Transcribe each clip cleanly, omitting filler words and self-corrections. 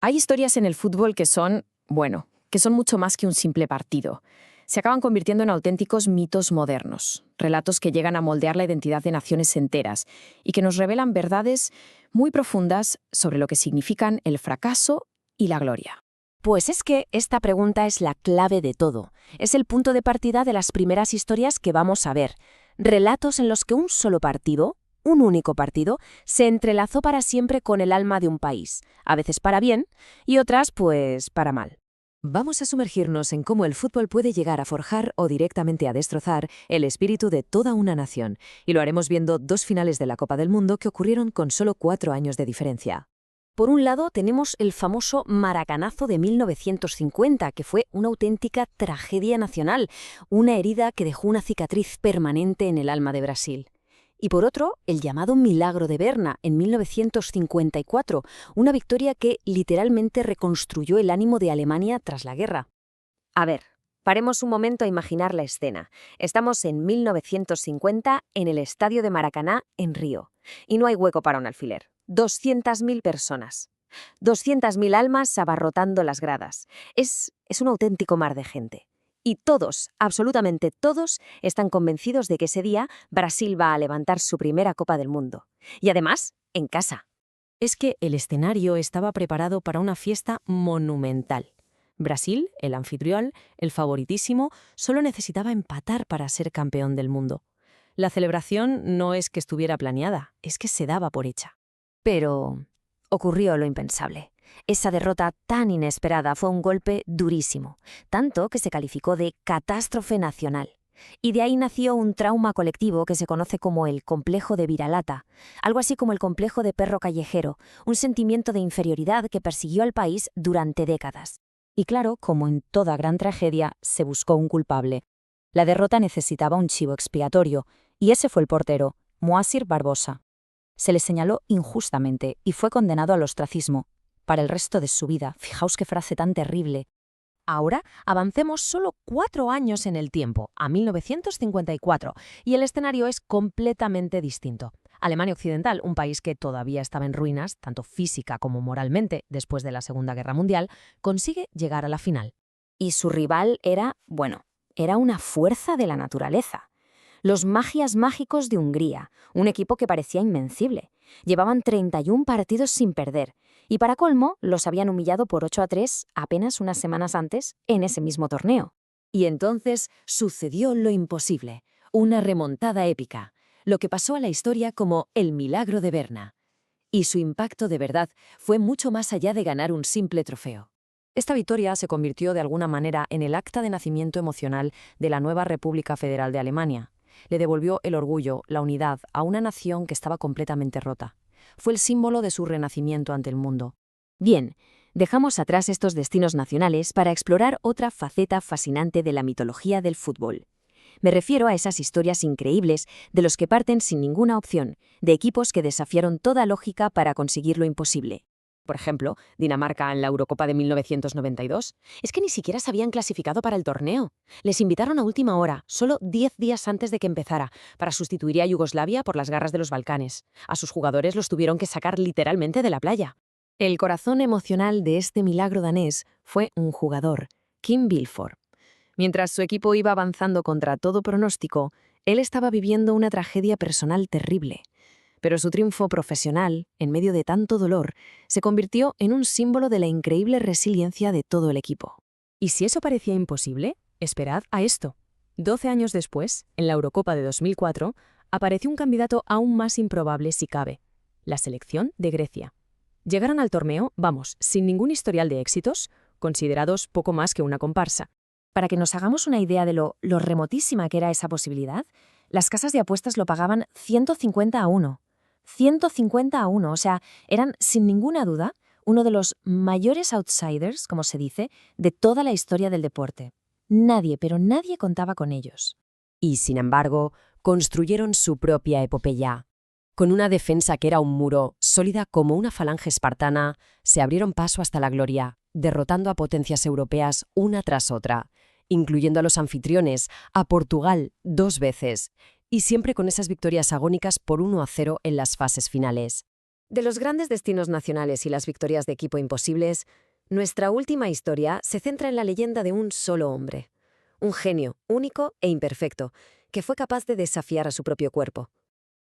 Hay historias en el fútbol que son, bueno, que son mucho más que un simple partido. Se acaban convirtiendo en auténticos mitos modernos, relatos que llegan a moldear la identidad de naciones enteras y que nos revelan verdades muy profundas sobre lo que significan el fracaso y la gloria. Pues es que esta pregunta es la clave de todo. Es el punto de partida de las primeras historias que vamos a ver. Relatos en los que un solo partido, un único partido, se entrelazó para siempre con el alma de un país, a veces para bien y otras, pues, para mal. Vamos a sumergirnos en cómo el fútbol puede llegar a forjar o directamente a destrozar el espíritu de toda una nación, y lo haremos viendo dos finales de la Copa del Mundo que ocurrieron con solo 4 años de diferencia. Por un lado, tenemos el famoso Maracanazo de 1950, que fue una auténtica tragedia nacional, una herida que dejó una cicatriz permanente en el alma de Brasil. Y por otro, el llamado Milagro de Berna, en 1954, una victoria que literalmente reconstruyó el ánimo de Alemania tras la guerra. A ver, paremos un momento a imaginar la escena. Estamos en 1950 en el estadio de Maracaná, en Río, y no hay hueco para un alfiler. 200.000 personas. 200.000 almas abarrotando las gradas. Es un auténtico mar de gente. Y todos, absolutamente todos, están convencidos de que ese día Brasil va a levantar su primera Copa del Mundo. Y además, en casa. Es que el escenario estaba preparado para una fiesta monumental. Brasil, el anfitrión, el favoritísimo, solo necesitaba empatar para ser campeón del mundo. La celebración no es que estuviera planeada, es que se daba por hecha. Pero ocurrió lo impensable. Esa derrota tan inesperada fue un golpe durísimo, tanto que se calificó de catástrofe nacional. Y de ahí nació un trauma colectivo que se conoce como el complejo de Viralata, algo así como el complejo de perro callejero, un sentimiento de inferioridad que persiguió al país durante décadas. Y claro, como en toda gran tragedia, se buscó un culpable. La derrota necesitaba un chivo expiatorio, y ese fue el portero, Moacir Barbosa. Se le señaló injustamente y fue condenado al ostracismo para el resto de su vida. Fijaos qué frase tan terrible. Ahora avancemos solo 4 años en el tiempo, a 1954, y el escenario es completamente distinto. Alemania Occidental, un país que todavía estaba en ruinas, tanto física como moralmente, después de la Segunda Guerra Mundial, consigue llegar a la final. Y su rival era una fuerza de la naturaleza. Los Magias Mágicos de Hungría, un equipo que parecía invencible. Llevaban 31 partidos sin perder, y para colmo los habían humillado por 8-3 apenas unas semanas antes en ese mismo torneo. Y entonces sucedió lo imposible, una remontada épica, lo que pasó a la historia como el Milagro de Berna. Y su impacto de verdad fue mucho más allá de ganar un simple trofeo. Esta victoria se convirtió de alguna manera en el acta de nacimiento emocional de la nueva República Federal de Alemania. Le devolvió el orgullo, la unidad, a una nación que estaba completamente rota. Fue el símbolo de su renacimiento ante el mundo. Bien, dejamos atrás estos destinos nacionales para explorar otra faceta fascinante de la mitología del fútbol. Me refiero a esas historias increíbles de los que parten sin ninguna opción, de equipos que desafiaron toda lógica para conseguir lo imposible. Por ejemplo, Dinamarca en la Eurocopa de 1992. Es que ni siquiera se habían clasificado para el torneo. Les invitaron a última hora, solo 10 días antes de que empezara, para sustituir a Yugoslavia por las garras de los Balcanes. A sus jugadores los tuvieron que sacar literalmente de la playa. El corazón emocional de este milagro danés fue un jugador, Kim Vilfort. Mientras su equipo iba avanzando contra todo pronóstico, él estaba viviendo una tragedia personal terrible. Pero su triunfo profesional, en medio de tanto dolor, se convirtió en un símbolo de la increíble resiliencia de todo el equipo. Y si eso parecía imposible, esperad a esto. 12 años después, en la Eurocopa de 2004, apareció un candidato aún más improbable si cabe, la selección de Grecia. Llegaron al torneo, sin ningún historial de éxitos, considerados poco más que una comparsa. Para que nos hagamos una idea de lo remotísima que era esa posibilidad, las casas de apuestas lo pagaban 150-1. 150-1, o sea, eran sin ninguna duda uno de los mayores outsiders, como se dice, de toda la historia del deporte. Nadie, pero nadie contaba con ellos. Y, sin embargo, construyeron su propia epopeya. Con una defensa que era un muro, sólida como una falange espartana, se abrieron paso hasta la gloria, derrotando a potencias europeas una tras otra, incluyendo a los anfitriones, a Portugal 2 veces, y siempre con esas victorias agónicas por 1-0 en las fases finales. De los grandes destinos nacionales y las victorias de equipo imposibles, nuestra última historia se centra en la leyenda de un solo hombre. Un genio, único e imperfecto, que fue capaz de desafiar a su propio cuerpo.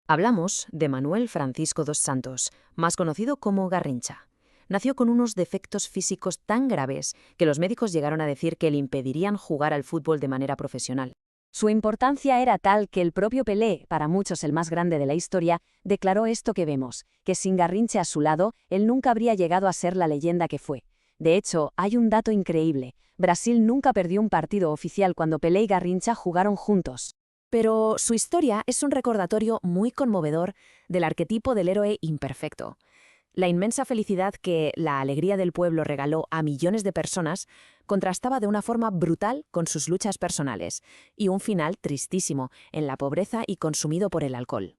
Hablamos de Manuel Francisco dos Santos, más conocido como Garrincha. Nació con unos defectos físicos tan graves que los médicos llegaron a decir que le impedirían jugar al fútbol de manera profesional. Su importancia era tal que el propio Pelé, para muchos el más grande de la historia, declaró esto que vemos, que sin Garrincha a su lado, él nunca habría llegado a ser la leyenda que fue. De hecho, hay un dato increíble. Brasil nunca perdió un partido oficial cuando Pelé y Garrincha jugaron juntos. Pero su historia es un recordatorio muy conmovedor del arquetipo del héroe imperfecto. La inmensa felicidad que la alegría del pueblo regaló a millones de personas contrastaba de una forma brutal con sus luchas personales, y un final tristísimo en la pobreza y consumido por el alcohol.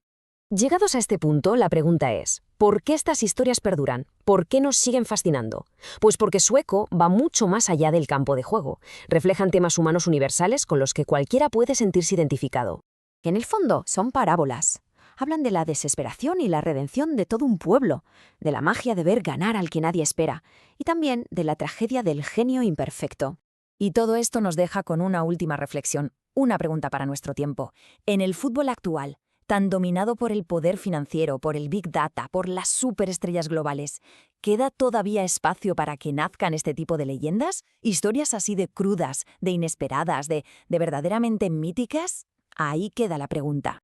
Llegados a este punto, la pregunta es, ¿por qué estas historias perduran? ¿Por qué nos siguen fascinando? Pues porque Sueco va mucho más allá del campo de juego. Reflejan temas humanos universales con los que cualquiera puede sentirse identificado. En el fondo, son parábolas. Hablan de la desesperación y la redención de todo un pueblo, de la magia de ver ganar al que nadie espera, y también de la tragedia del genio imperfecto. Y todo esto nos deja con una última reflexión, una pregunta para nuestro tiempo. En el fútbol actual, tan dominado por el poder financiero, por el Big Data, por las superestrellas globales, ¿queda todavía espacio para que nazcan este tipo de leyendas? ¿Historias así de crudas, de inesperadas, de verdaderamente míticas? Ahí queda la pregunta.